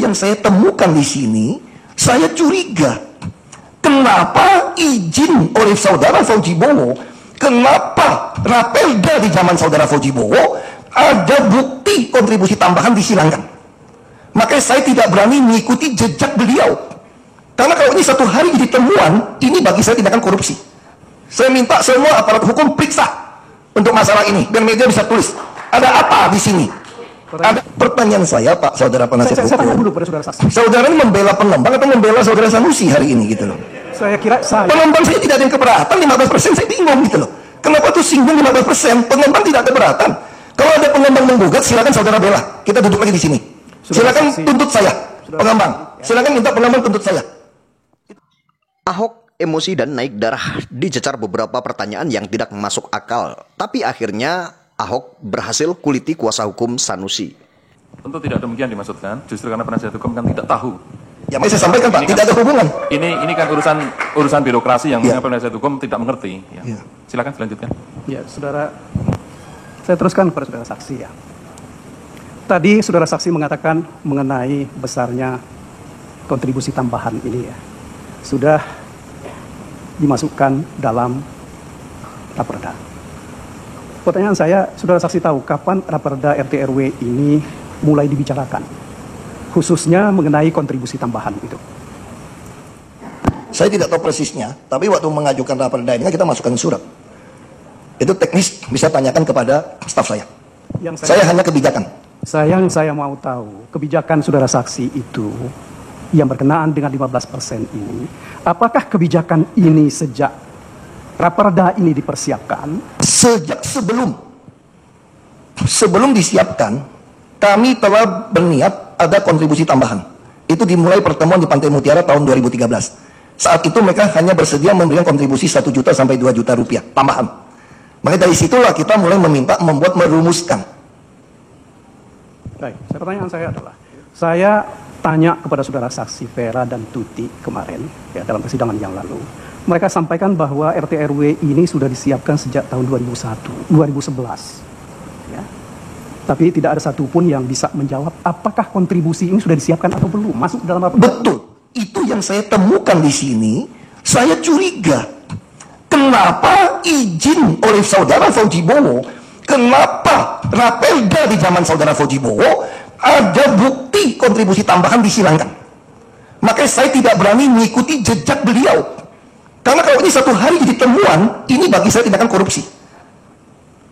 yang saya temukan di sini. Saya curiga, kenapa izin oleh saudara Fauji Bowo, kenapa Rapelda di zaman saudara Fauji Bowo ada bukti kontribusi tambahan dihilangkan. Makanya saya tidak berani mengikuti jejak beliau. Karena kalau ini satu hari jadi temuan, ini bagi saya tindakan korupsi. Saya minta semua aparat hukum periksa untuk masalah ini, dan media bisa tulis ada apa di sini. Ada pertanyaan saya, Pak Saudara Penasihat Hukum. Saya tanya dulu pada saudara saksi. Saudara ini membela pengembang atau membela saudara Sanusi hari ini gitu loh? Saya kira pengembang saya tidak ada yang keberatan 15%, saya bingung gitu loh. Kenapa tuh singgung 15%? Pengembang tidak keberatan. Kalau ada pengembang menggugat, silakan saudara bela. Kita duduk lagi di sini. Silakan tuntut saya, pengembang. Silakan minta pengembang tuntut saya. Ahok emosi dan naik darah dicecar beberapa pertanyaan yang tidak masuk akal. Tapi akhirnya Ahok berhasil kuliti kuasa hukum Sanusi. Tentu tidak demikian dimaksudkan, justru karena penasihat hukum kan tidak tahu. Ya, saya sampaikan Pak, tidak ada hubungan. Ini kan urusan birokrasi yang penasihat hukum tidak mengerti. Ya. Silakan dilanjutkan. Ya, saudara, saya teruskan kepada saudara saksi ya. Tadi saudara saksi mengatakan mengenai besarnya kontribusi tambahan ini ya, sudah dimasukkan dalam Raperda. Pertanyaan saya, saudara saksi tahu kapan Raperda RT RW ini mulai dibicarakan, khususnya mengenai kontribusi tambahan itu? Saya tidak tahu persisnya, tapi waktu mengajukan Raperda ini kita masukkan surat. Itu teknis, bisa tanyakan kepada staf saya. Saya hanya kebijakan. Saya mau tahu, kebijakan saudara saksi itu yang berkenaan dengan 15% ini, apakah kebijakan ini sejak Raperda ini dipersiapkan? Sejak sebelum disiapkan, kami telah berniat ada kontribusi tambahan. Itu dimulai pertemuan di Pantai Mutiara tahun 2013. Saat itu mereka hanya bersedia memberikan kontribusi 1 juta sampai 2 juta rupiah tambahan. Maka dari situlah kita mulai merumuskan. Baik, pertanyaan saya adalah, saya tanya kepada saudara saksi Vera dan Tuti kemarin ya, dalam persidangan yang lalu. Mereka sampaikan bahwa RT RW ini sudah disiapkan sejak tahun 2011. Ya. Tapi tidak ada satupun yang bisa menjawab apakah kontribusi ini sudah disiapkan atau belum masuk dalam Raperda. Betul, itu yang saya temukan di sini. Saya curiga, kenapa izin oleh saudara Fauji Bowo, kenapa Rapelda di zaman saudara Fauji Bowo ada bukti kontribusi tambahan dihilangkan. Makanya saya tidak berani mengikuti jejak beliau. Karena kalau ini satu hari jadi temuan, ini bagi saya tindakan korupsi.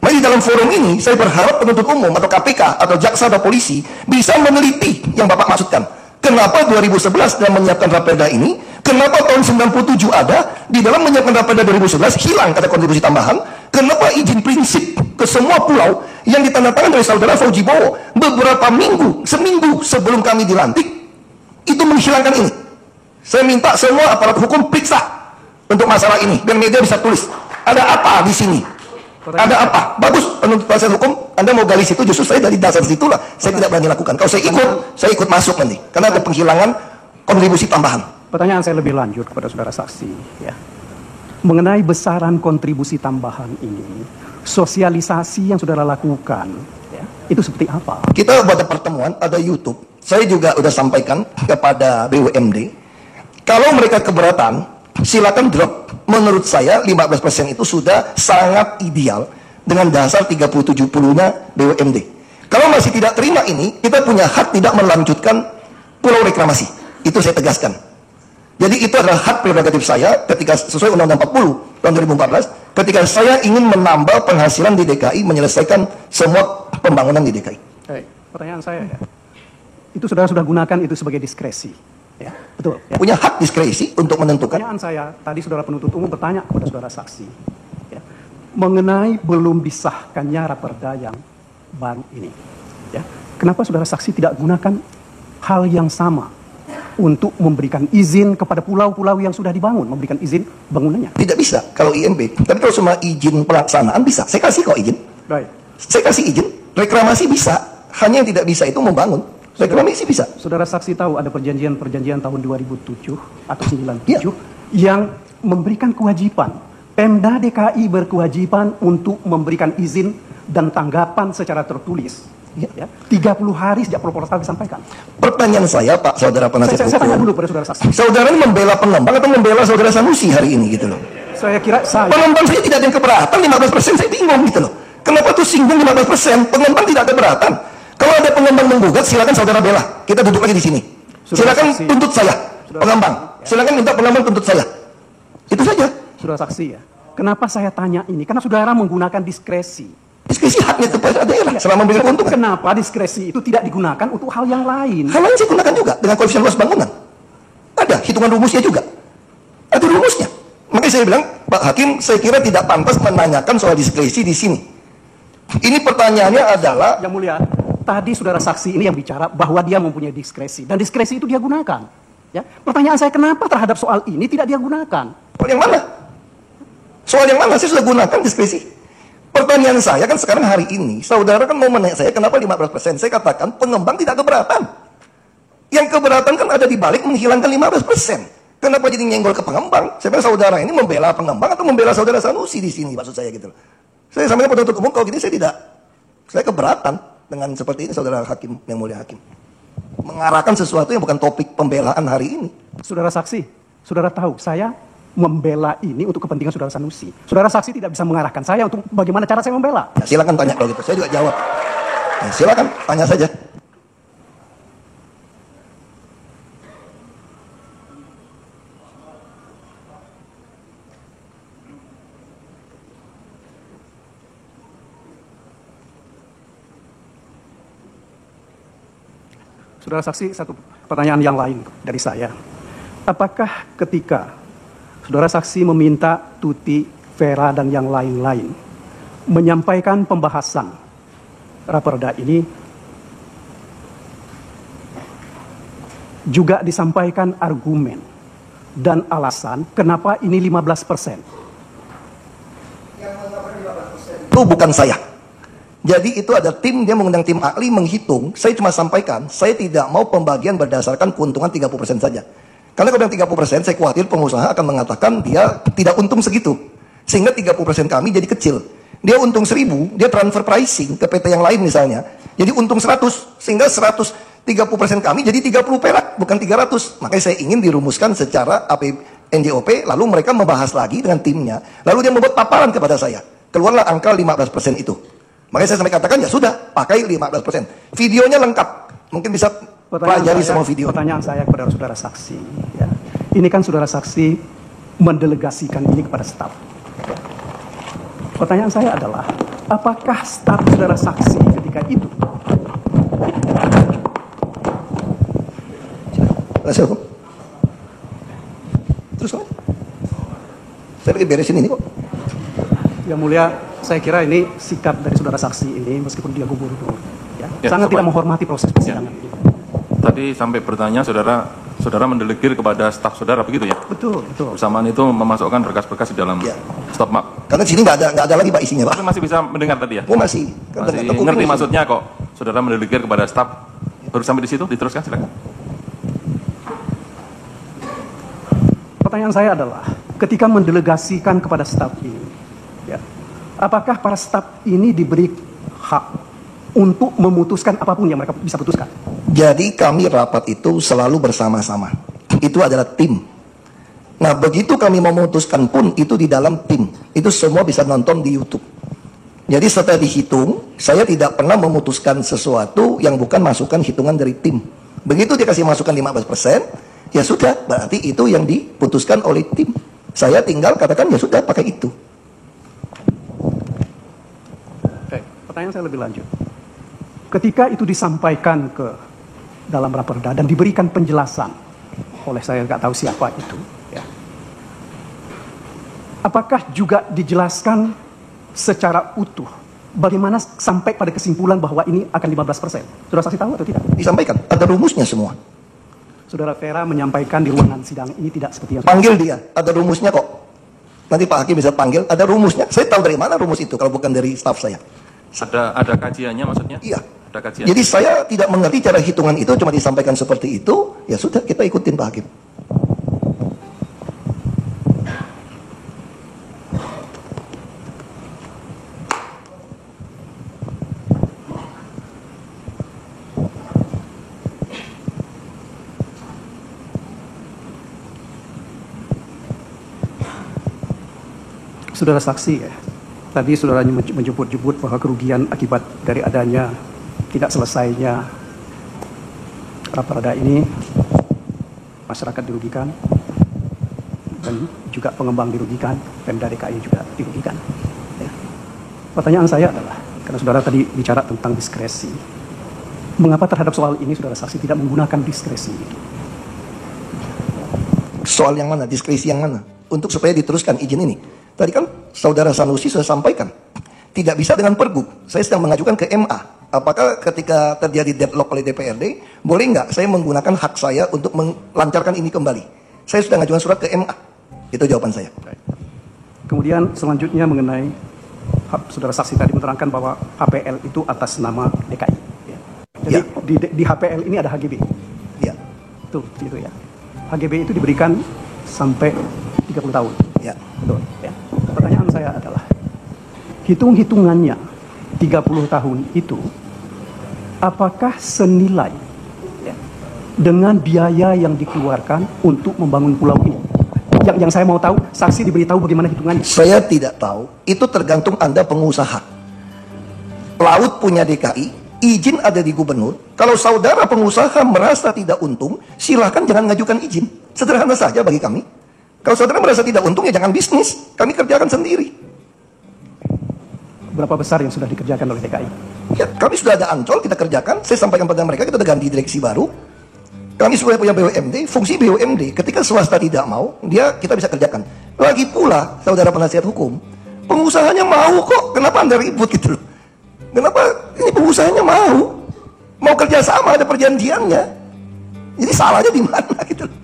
Maka di dalam forum ini, saya berharap penuntut umum atau KPK atau jaksa atau polisi bisa meneliti yang Bapak maksudkan. Kenapa 2011 dalam menyiapkan Raperda ini, kenapa tahun 97 ada, di dalam menyiapkan Raperda 2011 hilang kata kontribusi tambahan, kenapa izin prinsip ke semua pulau yang ditandatangani oleh saudara Fauji Bowo beberapa seminggu sebelum kami dilantik, itu menghilangkan ini. Saya minta semua aparat hukum periksa untuk masalah ini, dan media bisa tulis ada apa di sini, ada apa. Bagus, penuntut penasihat hukum, Anda mau gali situ, justru saya dari dasar situlah saya tidak berani lakukan. Kalau saya ikut masuk nanti, karena ada penghilangan kontribusi tambahan. Pertanyaan saya lebih lanjut kepada saudara saksi ya, mengenai besaran kontribusi tambahan ini, sosialisasi yang saudara lakukan ya, itu seperti apa? Kita pada pertemuan ada YouTube, saya juga sudah sampaikan kepada BUMD, kalau mereka keberatan silakan drop. Menurut saya 15% itu sudah sangat ideal dengan dasar 30-70-nya BUMD. Kalau masih tidak terima ini, kita punya hak tidak melanjutkan pulau reklamasi. Itu saya tegaskan. Jadi itu adalah hak prerogatif saya ketika sesuai Undang-Undang 40 tahun 2014, ketika saya ingin menambah penghasilan di DKI, menyelesaikan semua pembangunan di DKI. Pertanyaan saya ya, itu saudara sudah gunakan itu sebagai diskresi. Ya, betul. Ya. Punya hak diskresi untuk menentukan. Pertanyaan saya, tadi saudara penuntut umum bertanya kepada saudara saksi ya, mengenai belum disahkannya Raperda yang baru ini. Ya, kenapa saudara saksi tidak gunakan hal yang sama untuk memberikan izin kepada pulau-pulau yang sudah dibangun, memberikan izin bangunannya? Tidak bisa kalau IMB, tapi kalau cuma izin pelaksanaan bisa. Saya kasih kok izin. Baik. Saya kasih izin, reklamasi bisa. Hanya yang tidak bisa itu membangun. Reklamasi bisa. Saudara saksi tahu ada perjanjian tahun 2007 atau 97 yang memberikan kewajiban. Pemda DKI berkewajiban untuk memberikan izin dan tanggapan secara tertulis Ya, 30 hari sejak proposal disampaikan. Pertanyaan saya, Pak Saudara penasihat Saya tanya hukum. dulu pada saudara saksi. Saudara ini membela pengembang atau membela Saudara Sanusi hari ini gitu loh? Saya kira Pengembang saya tidak ada yang keberatan 15%, saya bingung gitu loh. Kenapa tuh singgung 15%? Pengembang tidak keberatan. Kalau ada pengembang menggugat, silakan saudara bela. Kita duduk lagi di sini. Silakan tuntut saya, pengembang. Silakan minta pengembang tuntut saya. Itu saja. saudara saksi ya. Kenapa saya tanya ini? Karena saudara menggunakan diskresi. Diskresi haknya kepada daerah selama memberikan keuntungan. Kenapa diskresi itu tidak digunakan untuk hal yang lain? Hal lain saya gunakan juga dengan koefisien luas bangunan. Ada hitungan rumusnya juga. Ada rumusnya. Makanya saya bilang, Pak Hakim, saya kira tidak pantas menanyakan soal diskresi di sini. Ini pertanyaannya adalah, Yang mulia, tadi saudara saksi ini yang bicara bahwa dia mempunyai diskresi dan diskresi itu dia gunakan. Ya, pertanyaan saya kenapa terhadap soal ini tidak dia gunakan? soal yang mana? Soal yang mana? Saya sudah gunakan diskresi. Pertanyaan saya kan sekarang hari ini, saudara kan mau menanya saya kenapa 15%? Saya katakan pengembang tidak keberatan. Yang keberatan kan ada di balik menghilangkan 15%. Kenapa jadi nyenggol ke pengembang? Saya bilang saudara ini membela pengembang atau membela saudara Sanusi di sini, maksud saya gitu. Saya sampaikan penuntut umum kalau gini saya keberatan dengan seperti ini saudara hakim yang mulia hakim. Mengarahkan sesuatu yang bukan topik pembelaan hari ini. Saudara saksi, saudara tahu saya membela ini untuk kepentingan saudara Sanusi. Saudara saksi tidak bisa mengarahkan saya untuk bagaimana cara saya membela. Ya, silakan tanya kalau gitu. Saya juga jawab. Ya, silakan tanya saja. Saudara saksi, satu pertanyaan yang lain dari saya. Apakah ketika saudara saksi meminta Tuti, Vera, dan yang lain-lain menyampaikan pembahasan raperda ini, juga disampaikan argumen dan alasan kenapa ini 15%? Itu bukan saya. Jadi itu ada tim, dia mengundang tim ahli menghitung. Saya cuma sampaikan, saya tidak mau pembagian berdasarkan keuntungan 30% saja. Karena kalau yang 30%, saya khawatir pengusaha akan mengatakan dia tidak untung segitu. Sehingga 30% kami jadi kecil. Dia untung 1.000, dia transfer pricing ke PT yang lain misalnya. Jadi untung 100, sehingga 130% kami jadi 30 perak, bukan 300. Makanya saya ingin dirumuskan secara NJOP, lalu mereka membahas lagi dengan timnya. Lalu dia membuat paparan kepada saya. Keluarlah angka 15% itu. Makanya saya sampai katakan, ya sudah, pakai 15%. Videonya lengkap. Mungkin bisa pelajari semua video. Pertanyaan saya kepada saudara saksi. Ya. Ini kan saudara saksi mendelegasikan ini kepada staf. Ya. Pertanyaan saya adalah, apakah staf saudara saksi ketika itu? Terus kok? Saya lagi beresin ini kok. Yang mulia, saya kira ini sikap dari saudara saksi ini, meskipun dia gubernur, ya, sangat tidak menghormati proses persidangan ini. Tadi sampai bertanya saudara mendelegir kepada staf saudara begitu ya? Betul, betul. Bersamaan itu memasukkan berkas-berkas di dalam stop map. Karena di sini nggak ada lagi Pak isinya Pak. Tapi masih bisa mendengar tadi ya? Oh masih. Masih ngerti maksudnya kok. Saudara mendelegir kepada staf. Baru sampai di situ, diteruskan silakan. Pertanyaan saya adalah, ketika mendelegasikan kepada staf ini, ya, apakah para staf ini diberi hak untuk memutuskan apapun yang mereka bisa putuskan? Jadi kami rapat itu selalu bersama-sama. Itu adalah tim. Nah begitu kami memutuskan pun itu di dalam tim. Itu semua bisa nonton di YouTube. Jadi setelah dihitung, saya tidak pernah memutuskan sesuatu yang bukan masukan hitungan dari tim. Begitu dia kasih masukan 15%, ya sudah, berarti itu yang diputuskan oleh tim. Saya tinggal katakan ya sudah pakai itu. Oke, pertanyaan saya lebih lanjut. Ketika itu disampaikan ke dalam raperda dan diberikan penjelasan oleh saya nggak tahu siapa itu, ya. Apakah juga dijelaskan secara utuh bagaimana sampai pada kesimpulan bahwa ini akan 15%? Saudara saksi tahu atau tidak? Disampaikan, ada rumusnya semua. Saudara Vera menyampaikan di ruangan sidang ini tidak seperti yang Panggil dia, ada rumusnya kok. Nanti Pak Hakim bisa panggil, ada rumusnya. Saya tahu dari mana rumus itu kalau bukan dari staf saya. Ada kajiannya maksudnya? Iya. Ada kajian. Jadi saya tidak mengerti cara hitungan itu, cuma disampaikan seperti itu, ya sudah kita ikutin Pak Hakim. Saudara saksi ya, tadi saudara menyebut-nyebut bahwa kerugian akibat dari adanya tidak selesainya raperda ini, masyarakat dirugikan, dan juga pengembang dirugikan, Pemda DKI juga dirugikan. Ya. Pertanyaan saya adalah, karena saudara tadi bicara tentang diskresi, mengapa terhadap soal ini saudara saksi tidak menggunakan diskresi itu? Soal yang mana? Diskresi yang mana? Untuk supaya diteruskan izin ini. Tadi kan saudara Sanusi sudah sampaikan, tidak bisa dengan pergub. Saya sedang mengajukan ke MA. Apakah ketika terjadi deadlock oleh DPRD, boleh nggak saya menggunakan hak saya untuk melancarkan ini kembali? Saya sudah mengajukan surat ke MA. Itu jawaban saya. Kemudian selanjutnya mengenai saudara saksi tadi menerangkan bahwa HPL itu atas nama DKI. Ya. Jadi di HPL ini ada HGB. Ya. Tuh, gitu ya. HGB itu diberikan sampai 30 tahun. Ya. Betul. Ya. Pertanyaan saya adalah, hitung-hitungannya 30 tahun itu, apakah senilai ya, dengan biaya yang dikeluarkan untuk membangun pulau ini? Yang saya mau tahu, saksi diberitahu bagaimana hitungannya? Saya tidak tahu. Itu tergantung Anda pengusaha. Laut punya DKI, izin ada di gubernur. Kalau saudara pengusaha merasa tidak untung, silahkan jangan ngajukan izin. Sederhana saja bagi kami. Kalau saudara merasa tidak untung, ya jangan bisnis. Kami kerjakan sendiri. Berapa besar yang sudah dikerjakan oleh DKI? Ya, kami sudah ada Ancol, kita kerjakan. Saya sampaikan pada mereka, kita sudah ganti direksi baru. Kami sudah punya BUMD, fungsi BUMD. Ketika swasta tidak mau, kita bisa kerjakan. Lagi pula, saudara penasihat hukum, pengusahanya mau kok. Kenapa Anda ribut gitu loh? Kenapa ini pengusahanya mau kerja sama, ada perjanjiannya. Jadi salahnya di mana gitu loh.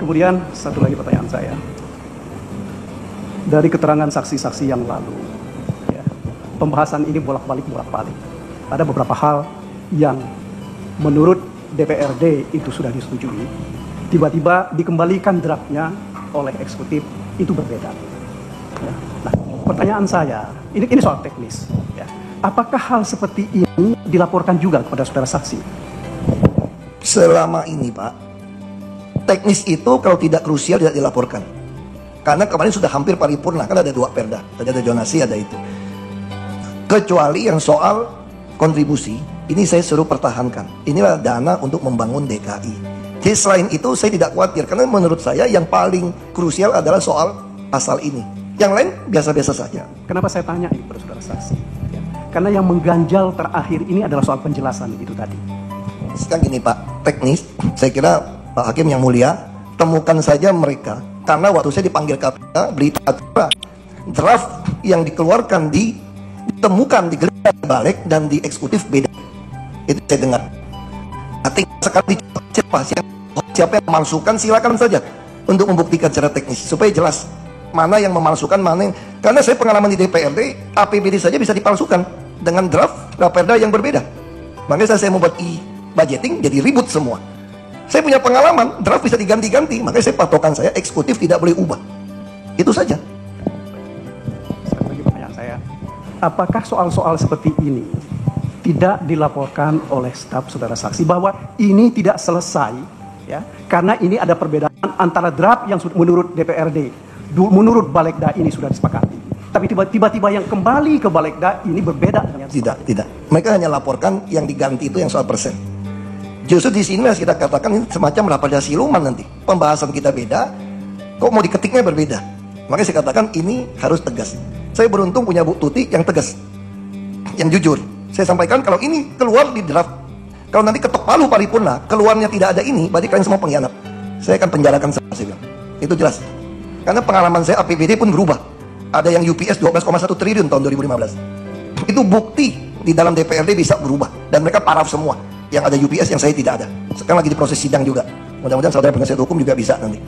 Kemudian satu lagi pertanyaan saya. Dari keterangan saksi-saksi yang lalu, ya, pembahasan ini bolak-balik. Ada beberapa hal yang menurut DPRD itu sudah disetujui, tiba-tiba dikembalikan draftnya oleh eksekutif, itu berbeda. Ya. Nah, pertanyaan saya, ini soal teknis. Ya. Apakah hal seperti ini dilaporkan juga kepada saudara saksi? Selama ini Pak, teknis itu kalau tidak krusial tidak dilaporkan. Karena kemarin sudah hampir paripurna, kan ada 2 perda. Tadi ada zonasi, ada itu. Kecuali yang soal kontribusi, ini saya suruh pertahankan. Inilah dana untuk membangun DKI. Jadi selain itu saya tidak khawatir. Karena menurut saya yang paling krusial adalah soal pasal ini. Yang lain biasa-biasa saja. Kenapa saya tanya ini kepada saudara saksi? Ya. Karena yang mengganjal terakhir ini adalah soal penjelasan itu tadi. Sekarang gini Pak, teknis, saya kira Pak Hakim yang mulia, temukan saja mereka. Karena waktu saya dipanggil KPK, berita acara draft yang dikeluarkan ditemukan di balik dan di eksekutif beda. Itu saya dengar. Nanti sekali siapa yang memalsukan, silakan saja untuk membuktikan secara teknis supaya jelas mana yang memalsukan, mana yang... Karena saya pengalaman di DPRD, APBD saja bisa dipalsukan dengan draft raperda yang berbeda. Makanya saya membuat e-budgeting jadi ribut semua. Saya punya pengalaman, draft bisa diganti-ganti, makanya saya patokan saya eksekutif tidak boleh ubah. Itu saja. Sekali lagi pertanyaan saya, apakah soal-soal seperti ini tidak dilaporkan oleh staf saudara saksi bahwa ini tidak selesai, ya? Karena ini ada perbedaan antara draft yang menurut DPRD, menurut Balegda ini sudah disepakati, tapi tiba-tiba yang kembali ke Balegda ini berbeda dengan tidak. Mereka hanya laporkan yang diganti itu yang soal persen. Justru di sini kita katakan ini semacam raperda siluman nanti. Pembahasan kita beda, kok mau diketiknya berbeda. Makanya saya katakan ini harus tegas. Saya beruntung punya Bu Tuti yang tegas, yang jujur. Saya sampaikan kalau ini keluar di draft, kalau nanti ketok palu paripurna, keluarnya tidak ada ini, berarti kalian semua pengkhianat. Saya akan penjarakan saya bilang. Itu jelas. Karena pengalaman saya APBD pun berubah. Ada yang UPS 12,1 triliun tahun 2015. Itu bukti di dalam DPRD bisa berubah. Dan mereka paraf semua. Yang ada UPS yang saya tidak ada. Sekarang lagi di proses sidang juga. Mudah-mudahan saudara penasihat hukum juga bisa nanti.